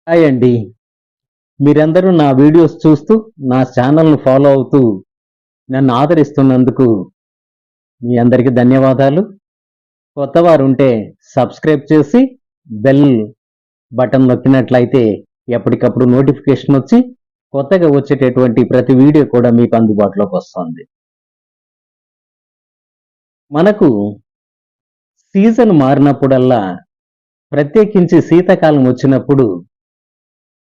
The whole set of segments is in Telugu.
హాయ్ అండి. మీరందరూ నా వీడియోస్ చూస్తూ, నా ఛానల్‌ను ఫాలో అవుతూ, నన్ను ఆదరిస్తున్నందుకు మీ అందరికీ ధన్యవాదాలు. కొత్తవారుంటే సబ్స్క్రైబ్ చేసి, బెల్ బటన్ నొక్కినట్లయితే ఎప్పటికప్పుడు నోటిఫికేషన్ వచ్చి, కొత్తగా వచ్చేటటువంటి ప్రతి వీడియో కూడా మీకు అందుబాటులోకి వస్తుంది. మనకు సీజన్ మారినప్పుడల్లా, ప్రత్యేకించి శీతాకాలం వచ్చినప్పుడు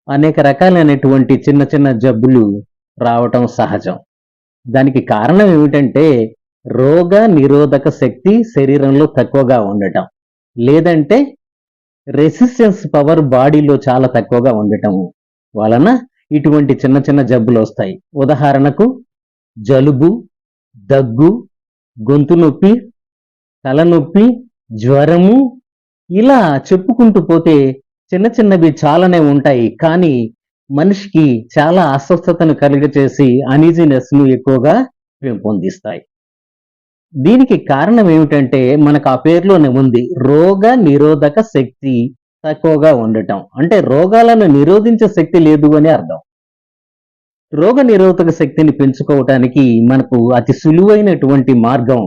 అనేక రకాలైనటువంటి చిన్న చిన్న జబ్బులు రావటం సహజం. దానికి కారణం ఏమిటంటే రోగ నిరోధక శక్తి శరీరంలో తక్కువగా ఉండటం, లేదంటే రెసిస్టెన్స్ పవర్ బాడీలో చాలా తక్కువగా ఉండటం వలన ఇటువంటి చిన్న చిన్న జబ్బులు వస్తాయి. ఉదాహరణకు జలుబు, దగ్గు, గొంతు నొప్పి, తలనొప్పి, జ్వరము, ఇలా చెప్పుకుంటూ పోతే చిన్న చిన్నవి చాలానే ఉంటాయి. కానీ మనిషికి చాలా అస్వస్థతను కలుగచేసి అనీజినెస్ను ఎక్కువగా పెంపొందిస్తాయి. దీనికి కారణం ఏమిటంటే మనకు ఆ పేరులోనే ఉంది, రోగ నిరోధక శక్తి తక్కువగా ఉండటం. అంటే రోగాలను నిరోధించే శక్తి లేదు అని అర్థం. రోగ నిరోధక శక్తిని పెంచుకోవటానికి మనకు అతి సులువైనటువంటి మార్గం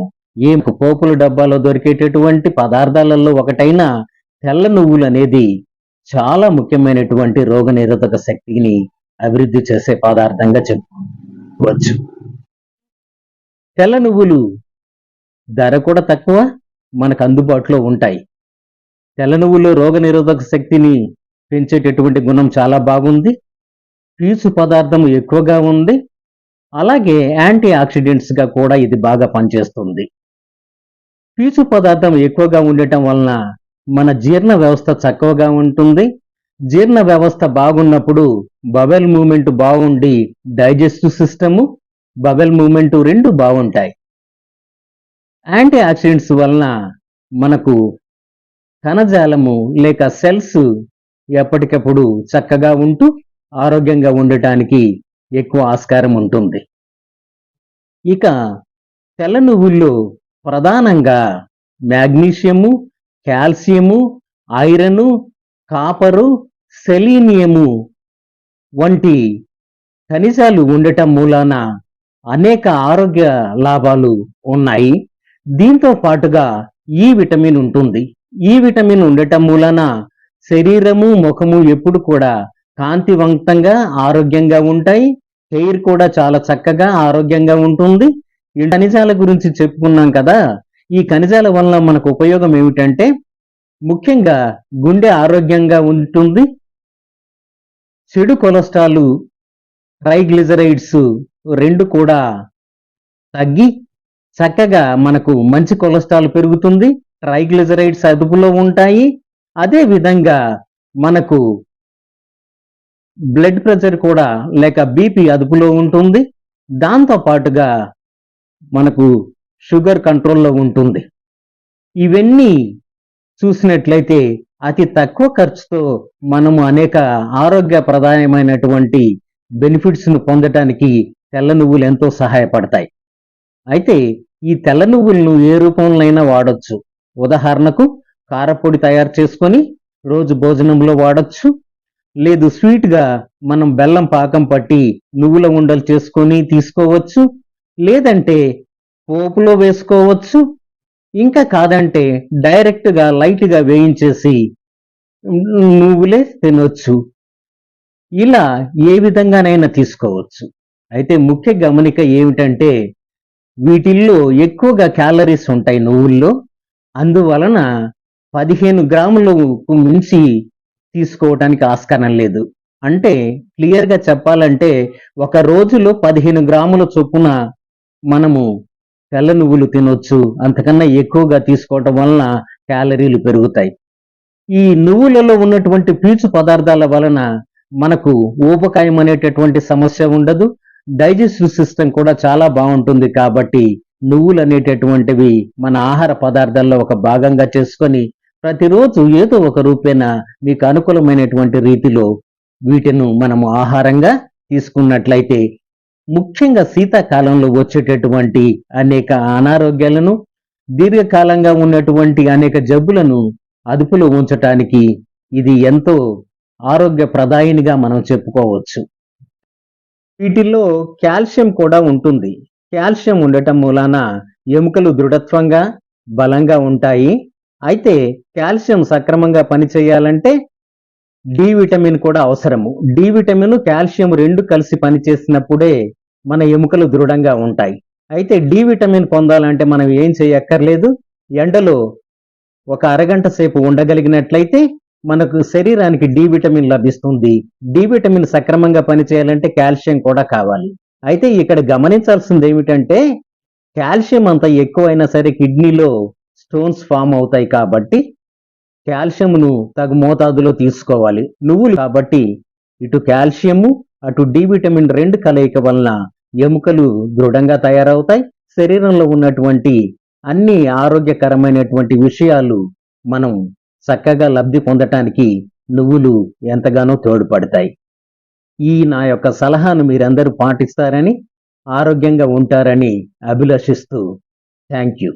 పోపుల డబ్బాలో దొరికేటటువంటి పదార్థాలలో ఒకటైన తెల్ల నువ్వులు అనేది చాలా ముఖ్యమైనటువంటి రోగ నిరోధక శక్తిని అభివృద్ధి చేసే పదార్థంగా చెప్పుకోవచ్చు. తెల్ల నువ్వులు ధర కూడా తక్కువ, మనకు అందుబాటులో ఉంటాయి. తెల్ల నువ్వుల్లో రోగ నిరోధక శక్తిని పెంచేటటువంటి గుణం చాలా బాగుంది. పీచు పదార్థం ఎక్కువగా ఉంది. అలాగే యాంటీ ఆక్సిడెంట్స్ గా కూడా ఇది బాగా పనిచేస్తుంది. పీచు పదార్థం ఎక్కువగా ఉండటం వలన మన జీర్ణ వ్యవస్థ చక్కగా ఉంటుంది. జీర్ణ వ్యవస్థ బాగున్నప్పుడు బవెల్ మూమెంట్ బాగుండి డైజెస్టివ్ సిస్టము, బవెల్ మూమెంట్ రెండు బాగుంటాయి. యాంటీ ఆక్సిడెంట్స్ వలన మనకు కణజాలము లేక సెల్స్ ఎప్పటికప్పుడు చక్కగా ఉంటూ ఆరోగ్యంగా ఉండటానికి ఎక్కువ ఆస్కారం ఉంటుంది. ఇక తెల్ల నువ్వుల్లో ప్రధానంగా మ్యాగ్నీషియము, కాల్షియము, ఐరను, కాపరు, సెలీనియము వంటి ఖనిజాలు ఉండటం మూలాన అనేక ఆరోగ్య లాభాలు ఉన్నాయి. దీంతో పాటుగా ఈ విటమిన్ ఉంటుంది. ఈ విటమిన్ ఉండటం మూలాన శరీరము, ముఖము ఎప్పుడు కూడా కాంతివంతంగా ఆరోగ్యంగా ఉంటాయి. హెయిర్ కూడా చాలా చక్కగా ఆరోగ్యంగా ఉంటుంది. ఈ ఖనిజాల గురించి చెప్పుకున్నాం కదా. ఈ ఖనిజాల వలన మనకు ఉపయోగం ఏమిటంటే ముఖ్యంగా గుండె ఆరోగ్యంగా ఉంటుంది. చెడు కొలెస్ట్రాల్, ట్రైగ్లిజరైడ్స్ రెండు కూడా తగ్గి చక్కగా మనకు మంచి కొలెస్ట్రాల్ పెరుగుతుంది. ట్రైగ్లిజరైడ్స్ అదుపులో ఉంటాయి. అదే విధంగా మనకు బ్లడ్ ప్రెషర్ కూడా లేక బీపీ అదుపులో ఉంటుంది. దాంతో పాటుగా మనకు షుగర్ కంట్రోల్లో ఉంటుంది. ఇవన్నీ చూసినట్లయితే అతి తక్కువ ఖర్చుతో మనము అనేక ఆరోగ్యప్రదాయమైనటువంటి బెనిఫిట్స్ ను పొందటానికి తెల్ల నువ్వులు ఎంతో సహాయపడతాయి. అయితే ఈ తెల్ల నువ్వులను ఏ రూపంలోనైనా వాడొచ్చు. ఉదాహరణకు కారపొడి తయారు చేసుకొని రోజు భోజనంలో వాడొచ్చు. లేదు స్వీట్ గా మనం బెల్లం పాకం పట్టి నువ్వుల ఉండలు చేసుకొని తీసుకోవచ్చు. లేదంటే పోపులో వేసుకోవచ్చు. ఇంకా కాదంటే డైరెక్ట్ గా లైట్ గా వేయించేసి నువ్వులే తినొచ్చు. ఇలా ఏ విధంగానైనా తీసుకోవచ్చు. అయితే ముఖ్య గమనిక ఏమిటంటే వీటిల్లో ఎక్కువగా క్యాలరీస్ ఉంటాయి నువ్వుల్లో. అందువలన 15 గ్రాములకు మించి తీసుకోవడానికి ఆస్కారం లేదు. అంటే క్లియర్ గా చెప్పాలంటే ఒక రోజులో 15 గ్రాముల చొప్పున మనము తెల్ల నువ్వులు తినొచ్చు. అంతకన్నా ఎక్కువగా తీసుకోవటం వలన క్యాలరీలు పెరుగుతాయి. ఈ నువ్వులలో ఉన్నటువంటి పీచు పదార్థాల వలన మనకు ఊబకాయం అనేటటువంటి సమస్య ఉండదు. డైజెస్టివ్ సిస్టమ్ కూడా చాలా బాగుంటుంది. కాబట్టి నువ్వులు అనేటటువంటివి మన ఆహార పదార్థాల్లో ఒక భాగంగా చేసుకొని ప్రతిరోజు ఏదో ఒక రూపేణ మీకు అనుకూలమైనటువంటి రీతిలో వీటిని మనము ఆహారంగా తీసుకున్నట్లయితే ముఖ్యంగా శీతాకాలంలో వచ్చేటటువంటి అనేక అనారోగ్యాలను, దీర్ఘకాలంగా ఉన్నటువంటి అనేక జబ్బులను అదుపులో ఉంచటానికి ఇది ఎంతో ఆరోగ్య ప్రదాయినిగా మనం చెప్పుకోవచ్చు. వీటిల్లో కాల్షియం కూడా ఉంటుంది. కాల్షియం ఉండటం మూలాన ఎముకలు దృఢత్వంగా బలంగా ఉంటాయి. అయితే కాల్షియం సక్రమంగా పనిచేయాలంటే డి విటమిన్ కూడా అవసరము. డి విటమిన్ కాల్షియం రెండు కలిసి పనిచేసినప్పుడే మన ఎముకలు దృఢంగా ఉంటాయి. అయితే డి విటమిన్ పొందాలంటే మనం ఏం చేయక్కర్లేదు. ఎండలో ఒక అరగంట సేపు ఉండగలిగినట్లయితే మనకు శరీరానికి డి విటమిన్ లభిస్తుంది. డి విటమిన్ సక్రమంగా పనిచేయాలంటే కాల్షియం కూడా కావాలి. అయితే ఇక్కడ గమనించాల్సింది ఏమిటంటే కాల్షియం అంత ఎక్కువైనా సరే కిడ్నీలో స్టోన్స్ ఫామ్ అవుతాయి కాబట్టి కాల్షియంను తగు మోతాదులో తీసుకోవాలి. నువ్వులు కాబట్టి ఇటు కాల్షియము అటు డి విటమిన్ రెండు కలయిక వలన ఎముకలు దృఢంగా తయారవుతాయి. శరీరంలో ఉన్నటువంటి అన్ని ఆరోగ్యకరమైనటువంటి విషయాలు మనం చక్కగా లబ్ధి పొందటానికి నువ్వులు ఎంతగానో తోడ్పడతాయి. ఈ నా యొక్క సలహాను మీరందరూ పాటిస్తారని, ఆరోగ్యంగా ఉంటారని అభిలషిస్తూ థ్యాంక్ యూ.